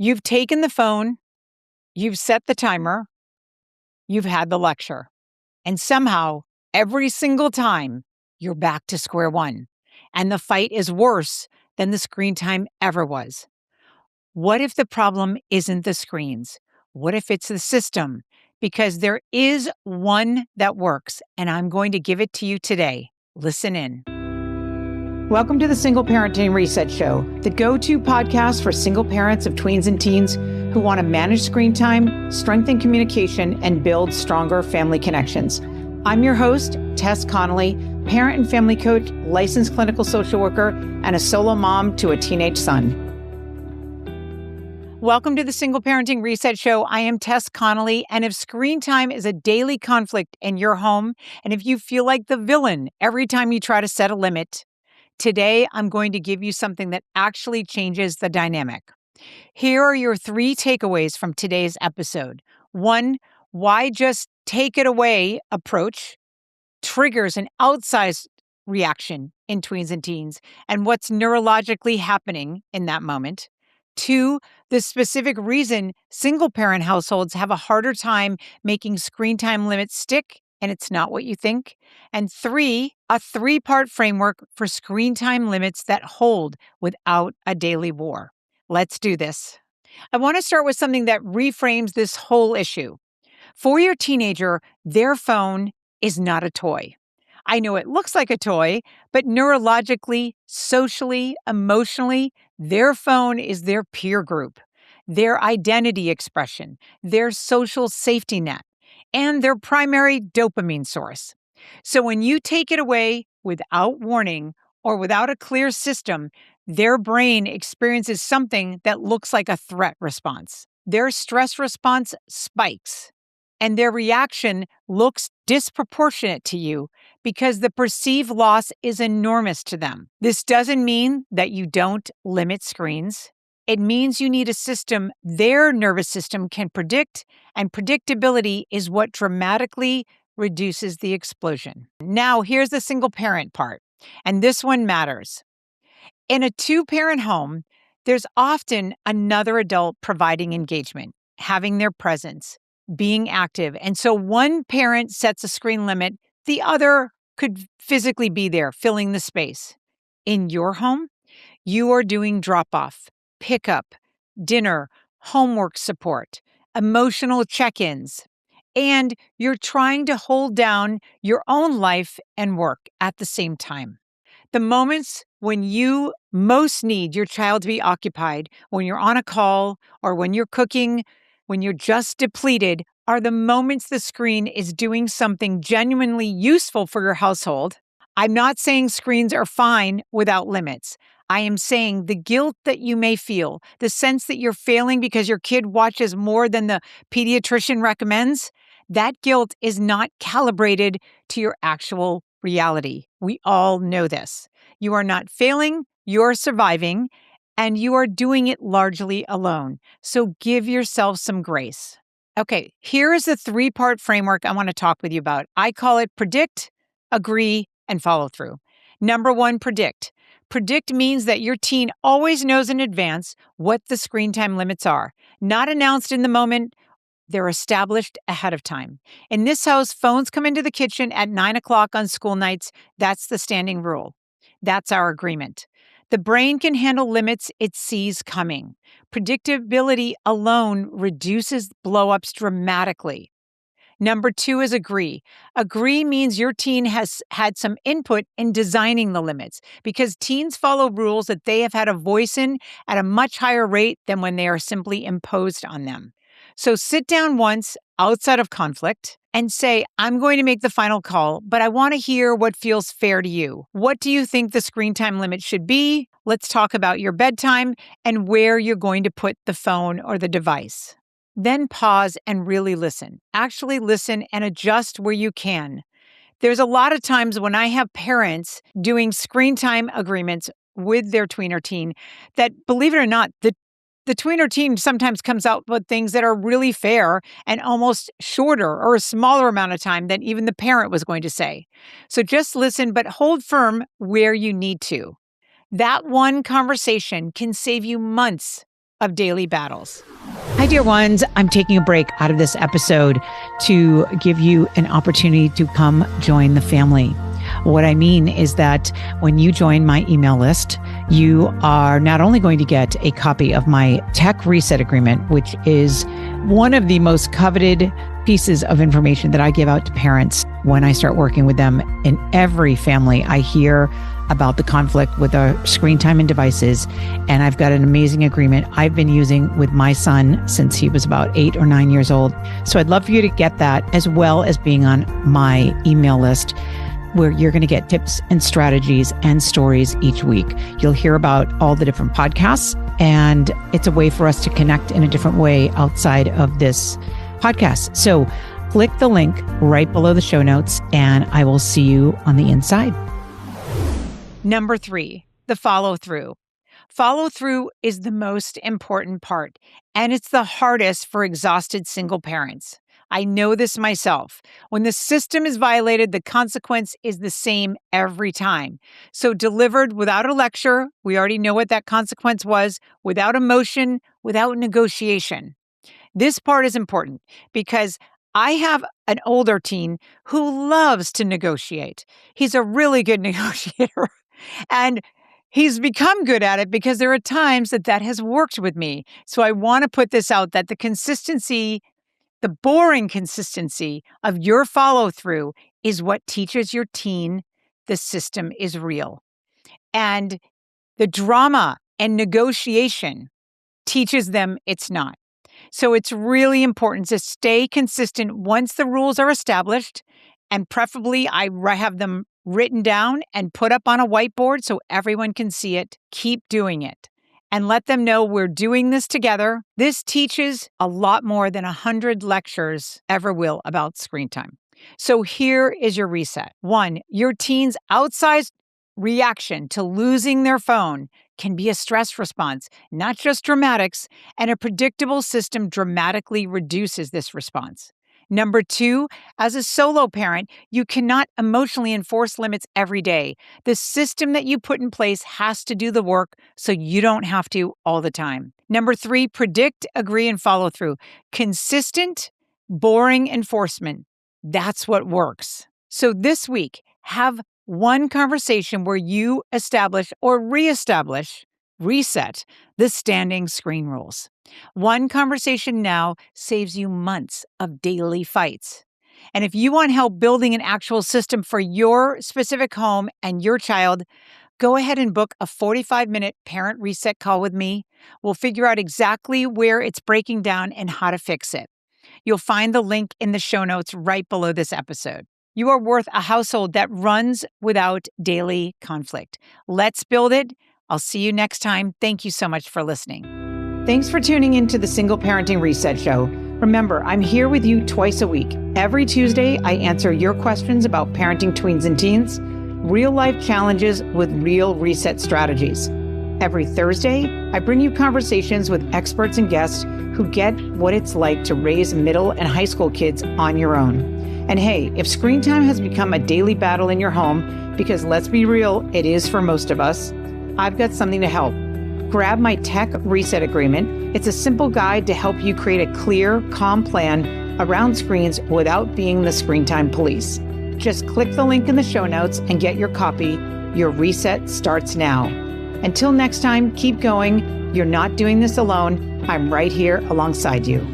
You've taken the phone, you've set the timer, you've had the lecture, and somehow every single time you're back to square one. And the fight is worse than the screen time ever was. What if the problem isn't the screens? What if it's the system? Because there is one that works, and I'm going to give it to you today. Listen in. Welcome to the Single Parenting Reset Show, the go-to podcast for single parents of tweens and teens who want to manage screen time, strengthen communication, and build stronger family connections. I'm your host, Tess Connolly, parent and family coach, licensed clinical social worker, and a solo mom to a teenage son. Welcome to the Single Parenting Reset Show. I am Tess Connolly, and if screen time is a daily conflict in your home, and if you feel like the villain every time you try to set a limit, today I'm going to give you something that actually changes the dynamic. Here are your 3 takeaways from today's episode. 1, why just take it away approach triggers an outsized reaction in tweens and teens, and what's neurologically happening in that moment. 2, the specific reason single-parent households have a harder time making screen time limits stick, and it's not what you think. And 3, a 3-part framework for screen time limits that hold without a daily war. Let's do this. I want to start with something that reframes this whole issue. For your teenager, their phone is not a toy. I know it looks like a toy, but neurologically, socially, emotionally, their phone is their peer group, their identity expression, their social safety net, and their primary dopamine source. So when you take it away without warning or without a clear system, their brain experiences something that looks like a threat response. Their stress response spikes, and their reaction looks disproportionate to you because the perceived loss is enormous to them. This doesn't mean that you don't limit screens. It means you need a system their nervous system can predict, and predictability is what dramatically reduces the explosion. Now, here's the single parent part, and this one matters. In a 2-parent home, there's often another adult providing engagement, having their presence, being active. And so one parent sets a screen limit, the other could physically be there, filling the space. In your home, you are doing drop-off, pickup, dinner, homework support, emotional check-ins, and you're trying to hold down your own life and work at the same time. The moments when you most need your child to be occupied, when you're on a call or when you're cooking, when you're just depleted, are the moments the screen is doing something genuinely useful for your household. I'm not saying screens are fine without limits. I am saying the guilt that you may feel, the sense that you're failing because your kid watches more than the pediatrician recommends, that guilt is not calibrated to your actual reality. We all know this. You are not failing, you're surviving, and you are doing it largely alone. So give yourself some grace. Okay, here is the 3-part framework I want to talk with you about. I call it predict, agree, and follow through. Number 1, predict. Predict means that your teen always knows in advance what the screen time limits are. Not announced in the moment, they're established ahead of time. In this house, phones come into the kitchen at 9 o'clock on school nights. That's the standing rule. That's our agreement. The brain can handle limits it sees coming. Predictability alone reduces blow-ups dramatically. Number 2 is agree. Agree means your teen has had some input in designing the limits because teens follow rules that they have had a voice in at a much higher rate than when they are simply imposed on them. So sit down once outside of conflict and say, I'm going to make the final call, but I want to hear what feels fair to you. What do you think the screen time limit should be? Let's talk about your bedtime and where you're going to put the phone or the device. Then pause and really listen. Actually listen and adjust where you can. There's a lot of times when I have parents doing screen time agreements with their tween or teen that, believe it or not, the tween or teen sometimes comes out with things that are really fair and almost shorter or a smaller amount of time than even the parent was going to say. So just listen, but hold firm where you need to. That one conversation can save you months of daily battles. Hi, dear ones. I'm taking a break out of this episode to give you an opportunity to come join the family. What I mean is that when you join my email list, you are not only going to get a copy of my tech reset agreement, which is one of the most coveted pieces of information that I give out to parents when I start working with them. In every family, I hear about the conflict with our screen time and devices. And I've got an amazing agreement I've been using with my son since he was about 8 or 9 years old. So I'd love for you to get that, as well as being on my email list, where you're going to get tips and strategies and stories each week. You'll hear about all the different podcasts, and it's a way for us to connect in a different way outside of this podcast. So click the link right below the show notes, and I will see you on the inside. Number 3, the follow-through. Follow-through is the most important part, and it's the hardest for exhausted single parents. I know this myself. When the system is violated, the consequence is the same every time. So delivered without a lecture, we already know what that consequence was, without emotion, without negotiation. This part is important because I have an older teen who loves to negotiate. He's a really good negotiator, and he's become good at it because there are times that has worked with me. So I want to put this out, that the consistency, the boring consistency of your follow-through is what teaches your teen the system is real. And the drama and negotiation teaches them it's not. So it's really important to stay consistent once the rules are established, and preferably I have them written down and put up on a whiteboard so everyone can see it. Keep doing it and let them know we're doing this together. This teaches a lot more than 100 lectures ever will about screen time. So here is your reset. 1, your teen's outsized reaction to losing their phone can be a stress response, not just dramatics, and a predictable system dramatically reduces this response. Number 2, as a solo parent, you cannot emotionally enforce limits every day. The system that you put in place has to do the work so you don't have to all the time. Number 3, predict, agree, and follow through. Consistent, boring enforcement. That's what works. So this week, have one conversation where you establish or reset the standing screen rules. One conversation now saves you months of daily fights. And if you want help building an actual system for your specific home and your child, go ahead and book a 45-minute parent reset call with me. We'll figure out exactly where it's breaking down and how to fix it. You'll find the link in the show notes right below this episode. You are worth a household that runs without daily conflict. Let's build it. I'll see you next time. Thank you so much for listening. Thanks for tuning in to the Single Parenting Reset Show. Remember, I'm here with you twice a week. Every Tuesday, I answer your questions about parenting tweens and teens, real-life challenges with real reset strategies. Every Thursday, I bring you conversations with experts and guests who get what it's like to raise middle and high school kids on your own. And hey, if screen time has become a daily battle in your home, because let's be real, it is for most of us, I've got something to help. Grab my Tech Reset Agreement. It's a simple guide to help you create a clear, calm plan around screens without being the screen time police. Just click the link in the show notes and get your copy. Your reset starts now. Until next time, keep going. You're not doing this alone. I'm right here alongside you.